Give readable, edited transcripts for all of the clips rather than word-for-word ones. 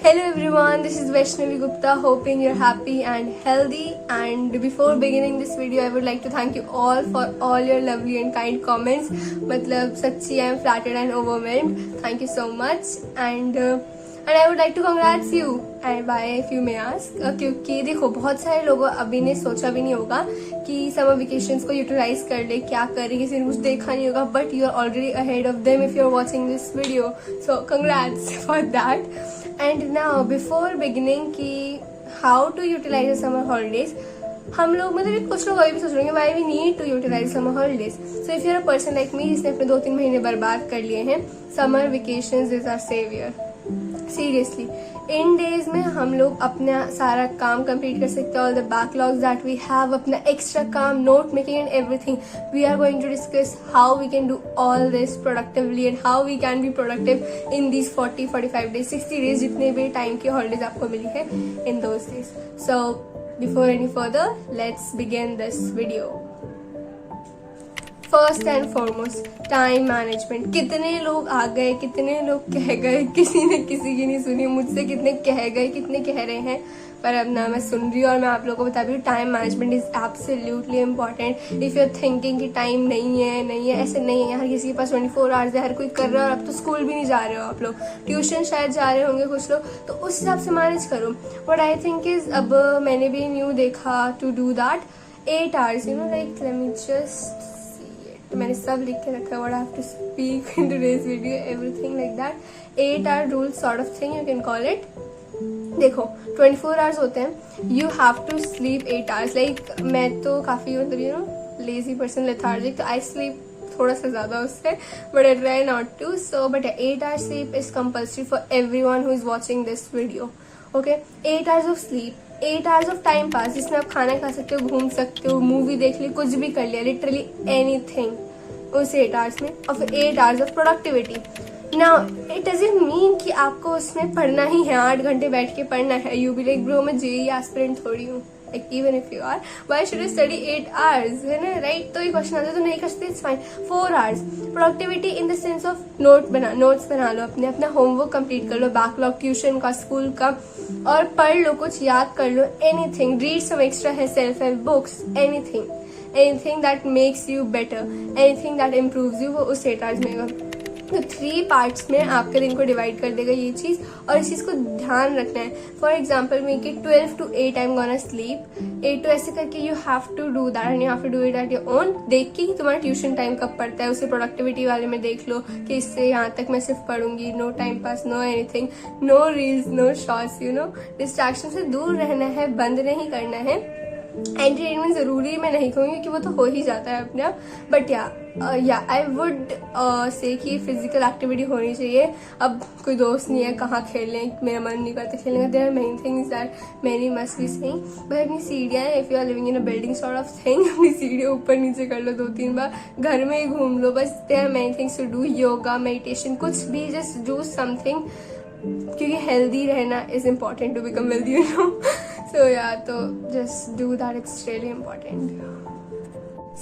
Hello everyone, this is Vaishnavi Gupta, hoping you're happy and healthy. And before beginning this video, I would like to thank you all for all your lovely and kind comments. मतलब सच्ची I am flattered and overwhelmed. Thank you so much. And I would like to congrats you. And why if you may ask? क्योंकि देखो बहुत सारे लोगों अभी ने सोचा भी नहीं होगा कि समर वेकेशंस को यूटिलाइज कर ले, क्या करे, किसी ने कुछ देखा नहीं होगा, but you are already ahead of them if you are watching this video. So congrats for that. And now before beginning कि how to utilize summer holidays, हम लोग मतलब कुछ लोग अभी भी सोच रहे हैं why we need to utilize summer holidays. So if you are a person like me जिसने अपने 2-3 महीने बर्बाद कर लिए हैं, summer vacations is our saviour. Seriously इन डेज में हम लोग अपना सारा काम कंप्लीट कर सकते हैं. All the backlogs that we have, अपना एक्स्ट्रा काम, note making and everything. We are going to discuss how we can do all this productively and how we can be productive in these 40-45 days, 60 days, जितने भी time की holidays आपको मिली है in those days. So before any further, let's begin this video. First and foremost, time management. कितने लोग आ गए, कितने लोग कह गए, किसी ने किसी की नहीं सुनी. मुझसे कितने कह गए, कितने कह रहे हैं, पर अब ना मैं सुन रही हूँ और मैं आप लोगों को बता रही हूँ time management is absolutely important. If you are thinking कि टाइम नहीं है, ऐसे नहीं है. हर किसी के पास 24 आवर्स है, हर कोई कर रहा है. और अब तो स्कूल भी नहीं जा रहे हो आप लोग, ट्यूशन शायद जा रहे होंगे कुछ लोग, तो उस हिसाब से मैनेज करो. बट आई थिंक इज अब मैंने भी न्यू देखा to do that 8 hours, you know, like let me just, मैंने सब लिख के रखा है what I have to speak in today's video, everything like that. 8 hour rule sort of thing you can call it. देखो 24 आवर्स होते हैं, you have to sleep 8 hours. Like मैं तो काफी मतलब you know lazy person, lethargic, तो I sleep थोड़ा सा ज्यादा उससे, but I try not to. So but 8 hours sleep is compulsory for everyone who is watching this video. Okay, 8 hours of sleep, 8 hours of time pass, जिसमें आप खाना खा सकते हो, घूम सकते हो, मूवी देख ली, कुछ भी कर लिया, लिटरली एनीथिंग उस 8 आवर्स में. और फिर 8 hours of productivity. Now it doesn't mean कि आपको उसमें पढ़ना ही है, 8 घंटे बैठ के पढ़ना है. यू बी लाइक ब्रो मैं जेईई एस्पिरेंट थोड़ी हूँ. Like even if you are, why should you study 8 hours, है ना, राइट? तो ये क्वेश्चन आता है तो नहीं कर सकते, it's fine. 4 hours productivity in the sense of notes बना लो, अपना होमवर्क कंप्लीट कर लो, बैकलॉग ट्यूशन का, स्कूल का, और पढ़ लो, कुछ याद कर लो, एनीथिंग, रीड सम एक्स्ट्रा है, self help books, anything that makes you better, anything that improves you, वो उस 8 hours में होगा. तो 3 पार्ट्स में आपके दिन को डिवाइड कर देगा ये चीज, और इस चीज को ध्यान रखना है. For example make it 12 to 8 I am gonna sleep, 8 to ऐसे करके you have to do that and you have to do it at your own. देख के तुम्हारा ट्यूशन टाइम कब पड़ता है उसे प्रोडक्टिविटी वाले में देख लो कि इससे यहाँ तक मैं सिर्फ पढ़ूंगी. No time pass, no anything, no reels, no shorts, you know, distraction से दूर रहना है, बंद नहीं करना है. एंटरटेनमेंट जरूरी मैं नहीं कहूँगी क्योंकि वो तो हो ही जाता है अपने आप, बट या आई वुड से कि फिजिकल एक्टिविटी होनी चाहिए. अब कोई दोस्त नहीं है, कहाँ खेलने, मेरा मन नहीं करता खेलने का. There are many things that many must be saying. But अपनी सीढ़ियाँ, if you are living in a building sort of thing, अपनी सीढ़ियाँ ऊपर नीचे कर लो 2-3 बार, घर में ही घूम लो बस. There are many things to do, yoga, meditation, कुछ भी, जस्ट डू समथिंग, क्योंकि हेल्दी रहना is important to become wealthy, you know. So yeah, so just do that, it's really important.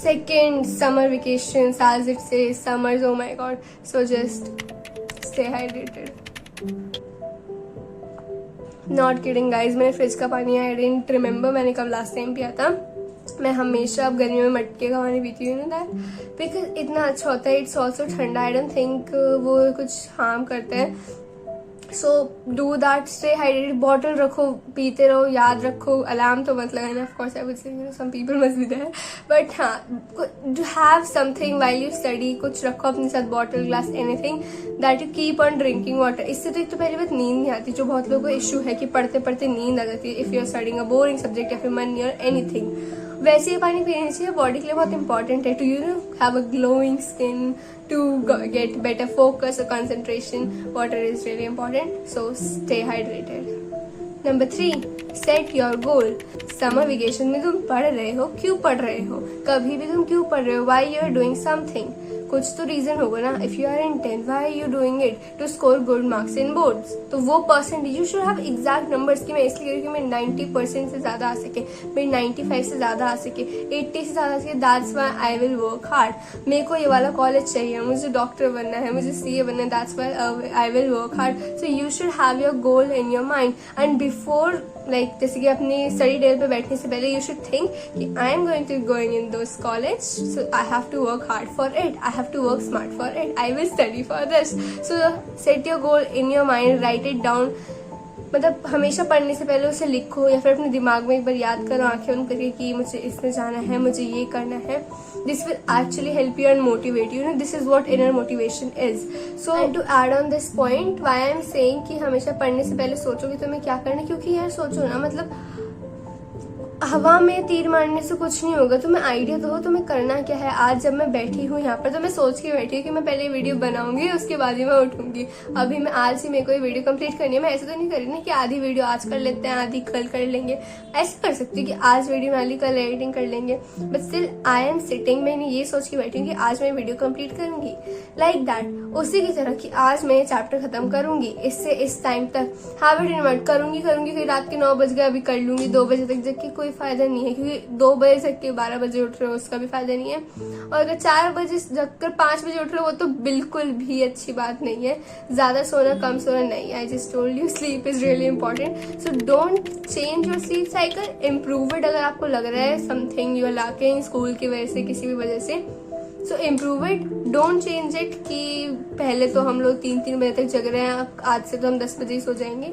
Second, summer vacations, as it says, summers, oh my god. So just stay hydrated. Not kidding guys, मैंने fridge का पानी I didn't remember मैंने कब last time पिया था. मैं हमेशा अब गर्मियों में मटके का पानी पीती हूँ, दैट बिकॉज इतना अच्छा होता है. इट्स ऑल्सो ठंडा, आई डोंट थिंक वो कुछ हार्म करते हैं. So do that, stay hydrated. Bottle रखो, पीते रहो, याद रखो. अलार्म तो मत लगाना, of course I would say, you know, some people must be there, but हाँ, to have something while you study. कुछ रखो अपने साथ, bottle, glass, anything that you keep on drinking water. इससे तो एक तो पहली बात नींद नहीं आती, जो बहुत लोगों को इशू है कि पढ़ते पढ़ते नींद आ जाती है. If you are studying a boring subject या फिर मन नहीं और एनीथिंग, वैसे ही पानी पीना चाहिए. बॉडी के लिए बहुत इंपॉर्टेंट है to you know have a glowing skin, to get better focus or concentration. Water is really important, so stay hydrated. Number 3, set your goal. Summer vacation में तुम पढ़ रहे हो, क्यों पढ़ रहे हो, कभी भी तुम क्यों पढ़ रहे हो, why you are doing something. कुछ तो रीजन होगा ना. If you are in 10th, why are you doing it? To score good marks in boards. तो वो percentage you should have exact numbers कि मैं इसलिए कह रही हूँ कि मैं 90% से ज्यादा आ सके, मेरी 95 से ज्यादा आ सके, 80 से ज्यादा आ सके. That's why I will work hard. मेरे को ये वाला कॉलेज चाहिए, मुझे डॉक्टर बनना है, मुझे CA बनना है. That's why I will work hard. So you should have your goal in your mind. And before like जैसे कि अपनी स्टडी टेबल पे बैठने से पहले यू शुड थिंक कि I am going in those college, so I have to work hard for it, I have to work smart for it, I will study for this. So set your goal in your mind, write it down. मतलब हमेशा पढ़ने से पहले उसे लिखो या फिर अपने दिमाग में एक बार याद करो आंखें बंद करके कि मुझे इसमें जाना है, मुझे ये करना है. This will actually help you and motivate you. This is what inner motivation is. So to add on this point, why I am saying कि हमेशा पढ़ने से पहले सोचो कि तुम्हें क्या करना है. क्योंकि यार सोचो ना, मतलब हवा में तीर मारने से कुछ नहीं होगा. तुम्हें आइडिया तो हो तुम्हें करना क्या है. आज जब मैं बैठी हूँ यहाँ पर तो मैं सोच के बैठी हूँ कि मैं पहले वीडियो बनाऊंगी, उसके बाद ही मैं उठूंगी. अभी मैं आज ही मेरे को ये वीडियो कंप्लीट करनी है. मैं ऐसे तो नहीं कर रही ना कि आधी वीडियो आज कर लेते हैं, आधी कल कर लेंगे. ऐसे कर सकती हूँ कि आज वीडियो बना ली, कल एडिटिंग कर लेंगे. But still I am sitting, मैंने ये सोच के बैठी हूँ कि आज मैं वीडियो कंप्लीट करूंगी. लाइक दैट, उसी की तरह कि आज मैं चैप्टर खत्म करूंगी इससे इस टाइम तक. हैबिट इन्वर्ट करूंगी फिर रात के 9 बज गए अभी कर लूंगी, 2 बजे तक, जबकि कोई फायदा नहीं है. क्योंकि 2 बजे तक के 12 बजे उठ रहे हो उसका भी फायदा नहीं है. और अगर 4 बजे जगकर 5 बजे उठ रहे हो वो तो बिल्कुल भी अच्छी बात नहीं है. ज्यादा सोना कम सोना नहीं. I just told you sleep is really important. So don't change your sleep cycle, improve it. अगर आपको लग रहा है something you are lacking school की वजह से, किसी भी वजह से, so improve it. Don't change it कि पहले तो हम लोग 3-3 बजे तक जग रहे हैं, आज से तो हम 10 बजे ही सो जाएंगे.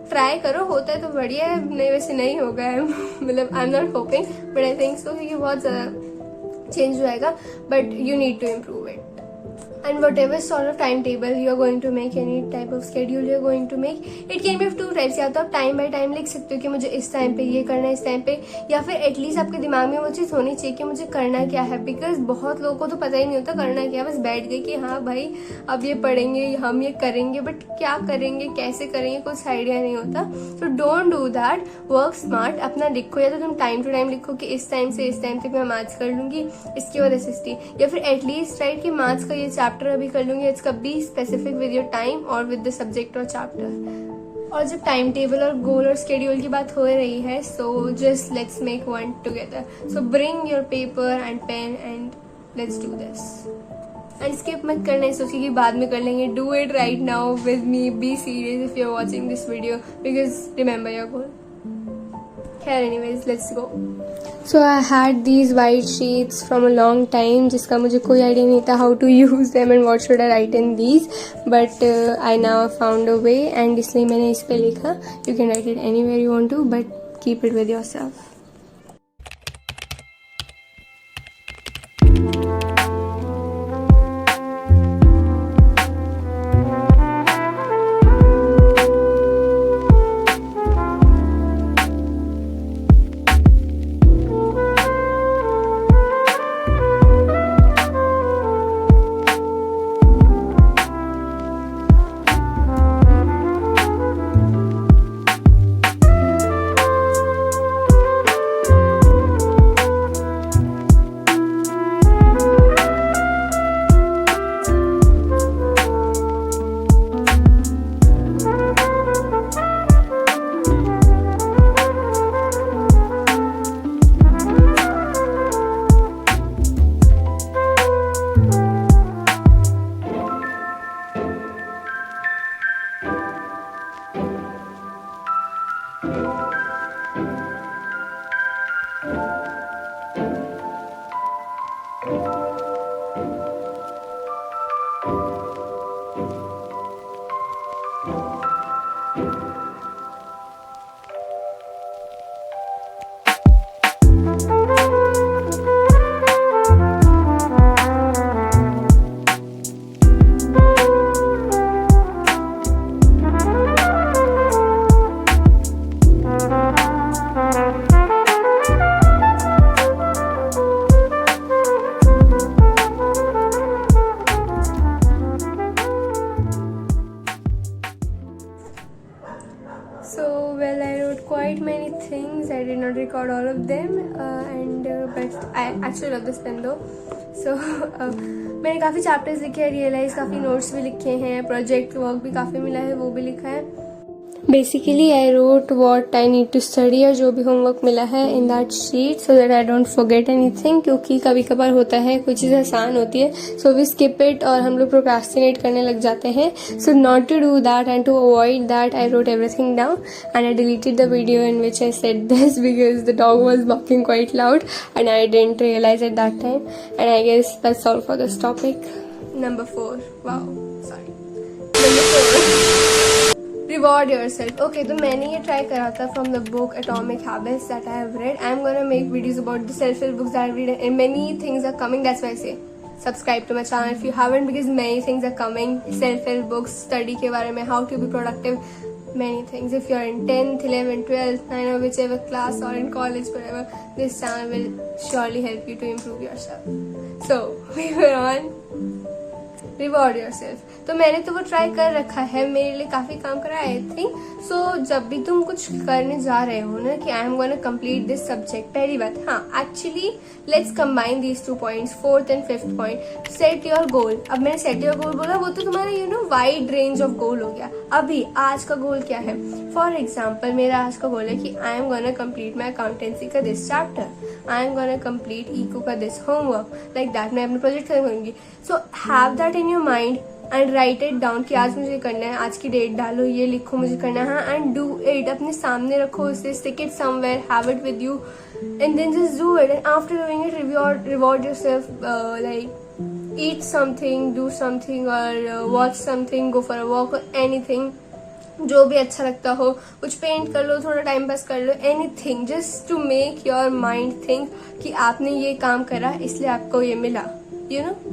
ट्राई करो, होता है तो बढ़िया है, नहीं वैसे नहीं होगा है. मतलब I am not hoping but I think so कि बहुत ज्यादा चेंज हो जाएगा. But you need to improve it. And whatever sort of timetable you are going to make, any type of schedule you are going to make, it can be of 2 types. या तो आप time by time लिख सकते हो कि मुझे इस time पे ये करना है, इस टाइम पे, या फिर एटलीस्ट आपके दिमाग में वो चीज़ होनी चाहिए कि मुझे करना क्या है. बिकॉज बहुत लोगों को तो पता ही नहीं होता करना क्या है, बस बैठ गए कि हाँ भाई अब ये पढ़ेंगे, हम ये करेंगे, बट क्या करेंगे, कैसे करेंगे, कुछ आइडिया नहीं होता. So don't do that. Work smart. अपना लिखो, या तो तुम टाइम टू टाइम लिखो कि इस टाइम से इस टाइम तक मैं मैथ्स कर लूंगी, इसके बाद SST, या फिर एटलीस्ट राइट कि मैथ्स का ये चैप्टर अभी कर लूंगी. It's be specific with your time और विद द सब्जेक्ट और चैप्टर. और जब टाइम टेबल और गोल और स्केड्यूल की बात हो रही है, so just let's make one together. So bring your paper and pen and let's do this. And skip मत करना है सोचिए कि बाद में कर लेंगे. Do it right now with me. Be serious if you are watching this video because remember your goal. Anyways, let's go. So I had these white sheets from a long time जिसका मुझे कोई idea नहीं था how to use them and what should I write in these, but I now found a way and इसलिए मैंने इस पे लिखा. You can write it anywhere you want to, but keep it with yourself. quite many things. I did not record all of them, but I actually love this pen though. So मैंने काफ़ी chapters लिखे हैं, realise काफ़ी notes भी लिखे हैं, project work भी काफ़ी मिला है, वो भी लिखा है. Basically I wrote what I need to study, और जो भी होमवर्क मिला है in that sheet, so that I don't forget anything. क्योंकि कभी कभार होता है कोई चीज़ आसान होती है, सो वी स्किप इट और हम लोग प्रोक्रास्टिनेट करने लग जाते हैं. So not to do that and to avoid that, I wrote everything down and I deleted the video in which I said this because the dog was barking quite loud and I didn't realize at that time. And I guess that's all for this topic. Number 4. Wow, sorry. Number 4. Reward yourself. Okay, तो मैंने ये try करा था from the book Atomic Habits that I have read. I'm gonna make videos about the self-help books that I've read, and many things are coming. That's why I say subscribe to my channel if you haven't, because many things are coming. Self-help books, study के बारे में, how to be productive, many things. If you're in 10th, 11th, 12th, I know whichever class or in college, whatever, this channel will surely help you to improve yourself. So we were on reward yourself. तो मैंने तो वो try कर रखा है, मेरे लिए काफी काम करा आई थिंक. सो जब भी तुम कुछ करने जा रहे हो ना कि I am gonna complete this subject, पहली बात, हाँ actually let's combine these 2 points, 4th and 5th point. Set your गोल. अब मैंने सेट योर गोल बोला, वो तो तुम्हारा वाइड रेंज ऑफ गोल हो गया. अभी आज का गोल क्या है? फॉर एग्जाम्पल मेरा आज का गोल है कि I am gonna complete my accountancy का this chapter, I am gonna complete eco का दिस होमवर्क, लाइक दैट. मैं अपने प्रोजेक्ट खत्म करूंगी. So have that in your mind and write it down कि आज मुझे करना है, आज की डेट डालो, ये लिखो मुझे करना है, एंड डू इट. अपने सामने रखो उसे, stick it somewhere, have it with you, and then just do it. And after doing it reward yourself, like eat something, do something, और watch something, go for a walk, और anything जो भी अच्छा लगता हो. कुछ पेंट कर लो, थोड़ा टाइम पास कर लो, anything just to make your mind think कि आपने ये काम करा इसलिए आपको ये मिला.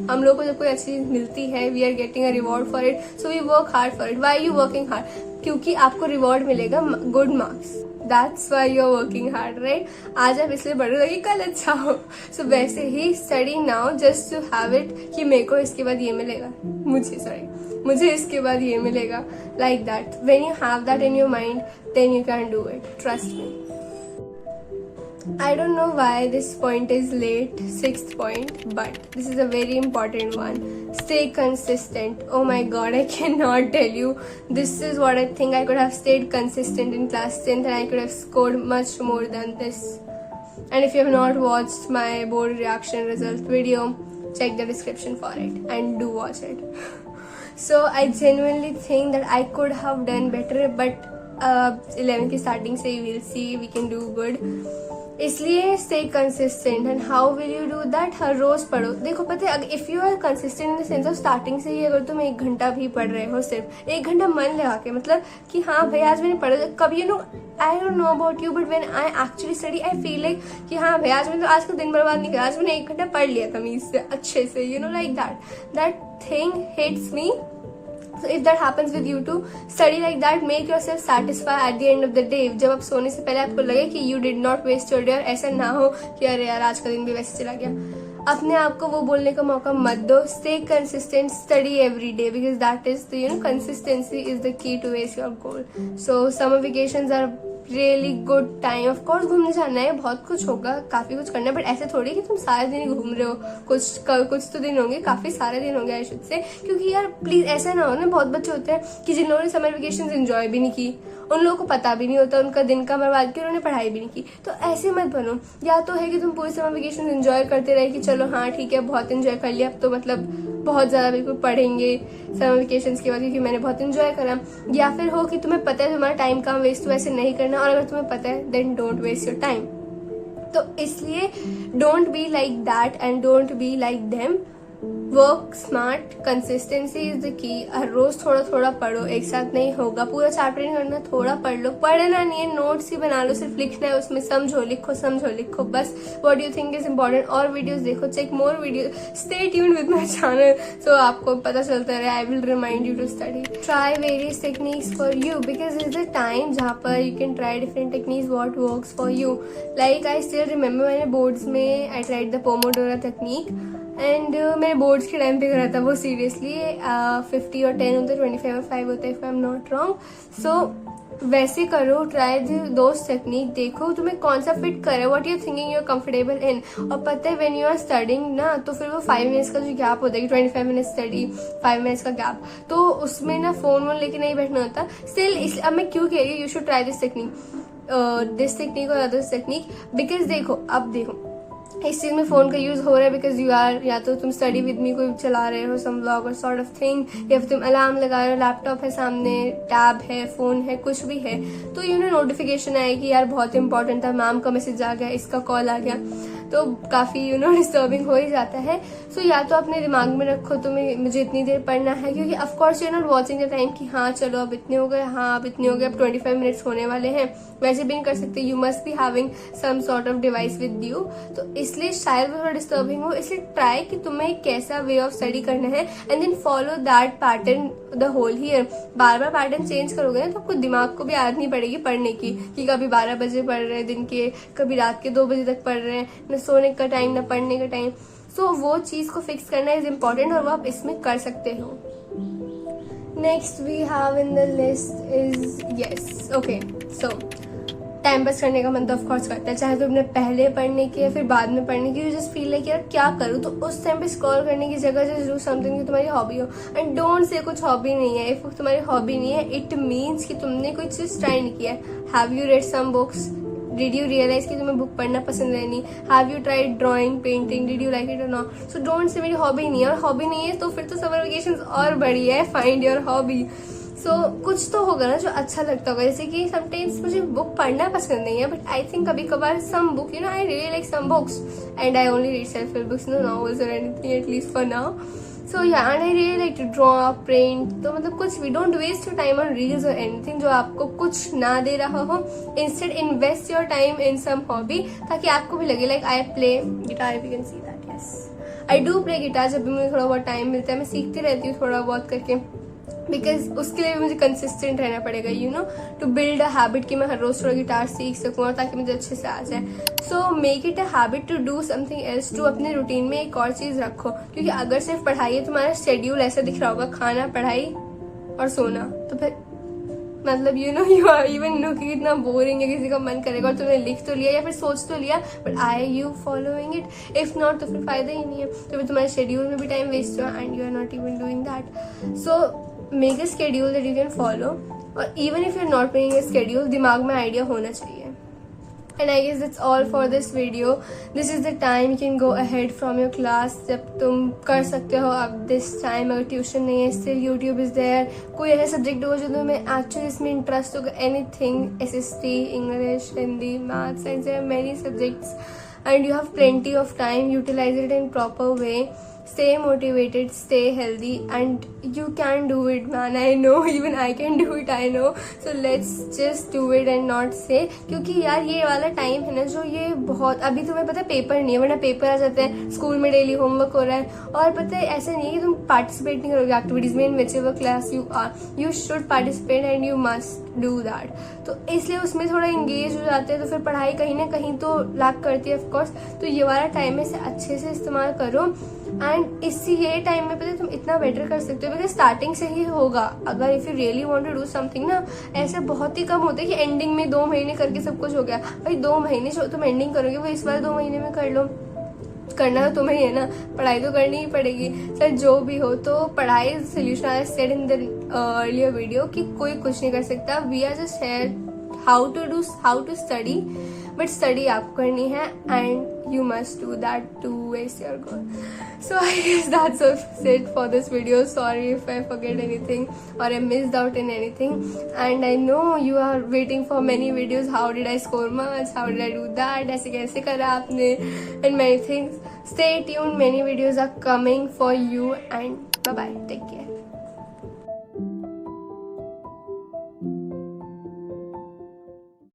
हम लोग को जब कोई अच्छी चीज मिलती है, we are getting a reward for it, so we work hard for it. Why you working hard? क्योंकि आपको रिवॉर्ड मिलेगा, good marks. That's why you are working hard, right? आज आप इसलिए बढ़ रहे हो कि कल अच्छा हो. सो वैसे ही study now just to have it कि मेरे को इसके बाद ये मिलेगा, मुझे इसके बाद ये मिलेगा, like that. When you have that in your mind, then you can do it, trust me. I don't know why this point is late, 6th point, but this is a very important one. Stay consistent. Oh my god, I cannot tell you. This is what I think. I could have stayed consistent in class 10th and I could have scored much more than this. And if you have not watched my board reaction result video, check the description for it and do watch it. So I genuinely think that I could have done better, but 11th की starting से we'll see, we can do good. इसलिए stay consistent. And how will you do that? हर रोज पढ़ो. देखो पता है, if you are consistent in the sense of starting से ही अगर तुम 1 घंटा भी पढ़ रहे हो, सिर्फ 1 घंटा मन लगा के, मतलब कि हाँ भाई आज मैंने पढ़ा. कभी I don't know about you, but when I actually study I feel like कि हाँ भाई आज मैंने आज का दिन बर्बाद नहीं किया, आज मैंने 1 घंटा पढ़ लिया तमीज से, अच्छे से, like that thing hits me. So if that happens with you too, study like that, make yourself satisfied at the end of the day. जब आप सोने से पहले आपको लगे कि you did not waste your day, और ऐसा ना हो कि अरे यार आज का दिन भी वैसे चला गया. अपने आप को वो बोलने का मौका मत दो. Stay consistent, study every day, because that is the consistency is the key to achieve your goal. So summer vacations are really good time. Of course घूमने जाना है, बहुत कुछ होगा, काफी कुछ करना है, बट ऐसे थोड़ी कि तुम सारे दिन ही घूम रहे हो. कुछ तो दिन होंगे, काफी सारे दिन होंगे आई शुड से. क्योंकि यार प्लीज ऐसा ना हो ना, बहुत बच्चे होते हैं कि जिन लोगों ने समर वेकेशन एंजॉय भी नहीं की, उन लोगों को पता भी नहीं होता उनका दिन का बर्बाद किया, उन्होंने पढ़ाई भी नहीं की. तो ऐसे मत बनो. या तो है कि तुम पूरी समर वेकेशन एंजॉय करते रहे कि चलो हाँ ठीक है बहुत एंजॉय कर लिया, अब तो मतलब बहुत ज्यादा बिल्कुल पढ़ेंगे समर वेकेशन के बाद क्योंकि मैंने बहुत एंजॉय करा. या फिर हो कि तुम्हें पता है तुम्हारा टाइम कहाँ वेस्ट हुआ, ऐसे नहीं करना. और अगर तुम्हें पता है then don't waste your time. तो इसलिए don't be like that and don't be like them. Work smart, consistency is the key. हर रोज थोड़ा थोड़ा पढ़ो, एक साथ नहीं होगा, पूरा चैप्टर नहीं करना, थोड़ा पढ़ लो. पढ़ना नहीं है, नोट्स ही बना लो, सिर्फ लिखना है, उसमें समझो लिखो बस. What you think is important. और वीडियोस देखो, check more videos, stay tuned with my channel, so आपको पता चलता रहे. I will remind you to study. Try various techniques for you, because is the time जहाँ पर you can try different techniques what works for you. Like I still remember मैंने boards में I tried the pomodoro technique. And मेरे boards के time पे करा था वो सीरियसली 50 और 10 होते, 25 और 5 होते, if I am not wrong. So वैसे करो, ट्राई दोस्त टेक्निक, देखो तुम्हें कौन सा फिट करे, what you thinking you are comfortable in. और पता है व्हेन यू आर स्टडिंग ना, तो फिर वो 5 मिनट्स का जो गैप होता है, 25 मिनट स्टडी 5 मिनट्स का गैप, तो उसमें ना फोन वोन लेके नहीं बैठना होता. स्टिल अब मैं क्यों कह रही हूँ you should try this technique और अदर टेक्निक, बिकॉज देखो इस चीज में फोन का यूज हो रहा है बिकॉज यू आर, या तो तुम स्टडी विद मी कोई चला रहे हो सम व्लॉग और सॉर्ट ऑफ थिंग, या फिर तुम अलार्म लगा रहे हो, लैपटॉप है सामने, टैब है, फोन है, कुछ भी है, तो नोटिफिकेशन आएगी यार बहुत इंपॉर्टेंट था, मैम का मैसेज आ गया, इसका कॉल आ गया, तो काफी डिस्टर्बिंग हो ही जाता है. सो या तो अपने दिमाग में रखो तुम्हें मुझे इतनी देर पढ़ना है, क्योंकि of course you are not watching the time कि हाँ चलो अब इतने हो गए, हाँ अब इतने हो गए, अब 25 मिनट्स होने वाले हैं, वैसे भी नहीं कर सकते. You must be having some sort of device with you, तो इसलिए शायद वो थोड़ा डिस्टर्बिंग हो. इसलिए ट्राई कि तुम्हें कैसा वे ऑफ स्टडी करना है and then follow that pattern the whole year. बार बार पैटर्न चेंज करोगे ना तो आपको दिमाग को भी आदत नहीं पड़ेगी पढ़ने की, कि कभी 12 बजे पढ़ रहे हैं दिन के, कभी रात के 2 बजे तक पढ़ रहे हैं, न सोने का टाइम न पढ़ने का टाइम. सो वो चीज को फिक्स करना इज इम्पोर्टेंट और वो आप इसमें कर सकते हो. Next we have in the list is yes okay. So time pass करने का मन तो ऑफकोर्स करता है, चाहे तो अपने पहले पढ़ने की या फिर बाद में पढ़ने की. यू जस्ट फील लाइक यार क्या करूँ, तो उस टाइम पे स्क्रॉल करने की जगह जस्ट डू समथिंग जो तुम्हारी हॉबी हो. एंड डोंट से कुछ हॉबी नहीं है. इफ तुम्हारी हॉबी नहीं है इट मीन्स कि तुमने कोई चीज ट्राई नहीं किया. Have you read some books? Did you realize कि तुम्हें बुक पढ़ना पसंद है नहीं? Have you tried drawing, painting? Did you like it और नॉट? सो डोंट से मेरी हॉबी नहीं है, और हॉबी नहीं है तो फिर तो समर वेकेशन और बढ़िया है. Find your hobby. सो कुछ तो होगा ना जो अच्छा लगता होगा. जैसे कि समटाइम्स मुझे बुक पढ़ना पसंद नहीं है, बट आई थिंक कभी कभार some book I really like some books and I only read self help books, no novels और anything at least for now. So yeah and I really like to draw, paint. तो मतलब कुछ भी don't waste your time on reels और anything जो आपको कुछ ना दे रहा हो. Instead invest your time in some hobby, ताकि आपको भी लगे like I play guitar. You can see that. Yes I do play guitar. जब भी मुझे थोड़ा बहुत टाइम मिलता है मैं सीखती रहती हूँ थोड़ा बहुत करके, बिकॉज उसके लिए भी मुझे कंसिस्टेंट रहना पड़ेगा टू बिल्ड अ हैबिट कि मैं हर रोज थोड़ा गिटार सीख सकूँ और ताकि मुझे अच्छे से आ जाए. So make it a habit to do something else, to अपने रूटीन में एक और चीज रखो. क्योंकि अगर सिर्फ पढ़ाई है, तुम्हारा शेड्यूल ऐसा दिख रहा होगा खाना, पढ़ाई और सोना, तो फिर मतलब यू आर इवन नो कि कितना बोरिंग है. किसी का मन करेगा और तुमने लिख तो लिया या फिर सोच तो लिया, but I you following it? If not तो फिर फायदा ही नहीं है. तो फिर तुम्हारे शेड्यूल में भी टाइम वेस्ट हुआ and you are not even doing that. So make a schedule that you can follow, और even if you're not making a schedule, दिमाग में आइडिया होना चाहिए. And I guess that's all for this video. This is the time you can go ahead from your class. जब तुम कर सकते हो अब this time, अगर ट्यूशन नहीं है still YouTube is there. कोई ऐसा सब्जेक्ट हो जो तुम्हें एक्चुअली इसमें इंटरेस्ट होगा, anything, SST, English, Hindi, Maths, Science, there are many subjects and you have plenty of time. Utilize it in proper way. Stay motivated, stay healthy, and you can do it, man. I know, even I can do it, I know. So let's just do it and not say, क्योंकि यार ये वाला time है ना जो ये बहुत, अभी तुम्हें पता है पेपर नहीं है, वरना पेपर आ जाते हैं, स्कूल में डेली होमवर्क हो रहा है, और पता है ऐसा नहीं है कि तुम पार्टिसिपेट नहीं करोगे एक्टिविटीज में. इन whichever class you are, you should participate and you must do that. तो इसलिए उसमें थोड़ा इंगेज हो जाते हैं, तो फिर पढ़ाई कहीं ना कहीं तो लैक करती है ऑफकोर्स. तो ये वाला टाइम में से अच्छे से इस्तेमाल करो, एंड इसी ये टाइम में पता है तुम इतना बेटर कर सकते हो, बिकॉज स्टार्टिंग से ही होगा. अगर if you really want to do something ना, ऐसे बहुत ही कम होते हैं कि एंडिंग में 2 महीने करके सब कुछ हो गया. भाई 2 महीने जो तुम एंडिंग करोगे वो इस बार 2 महीने में कर लो. करना तो तुम्हें ही है ना, पढ़ाई तो करनी ही पड़ेगी. चाहे जो भी हो, तो पढ़ाई solution. I said in the earlier video कि कोई कुछ नहीं कर सकता. We are just here how to study, but study आपको करनी है and you must do that to waste your goal. So I guess that's it for this video. Sorry if I forget anything or I missed out in anything. And I know you are waiting for many videos. How did I score marks? How did I do that? ऐसे कैसे करा आपने? And many things. Stay tuned. Many videos are coming for you. And bye bye. Take care.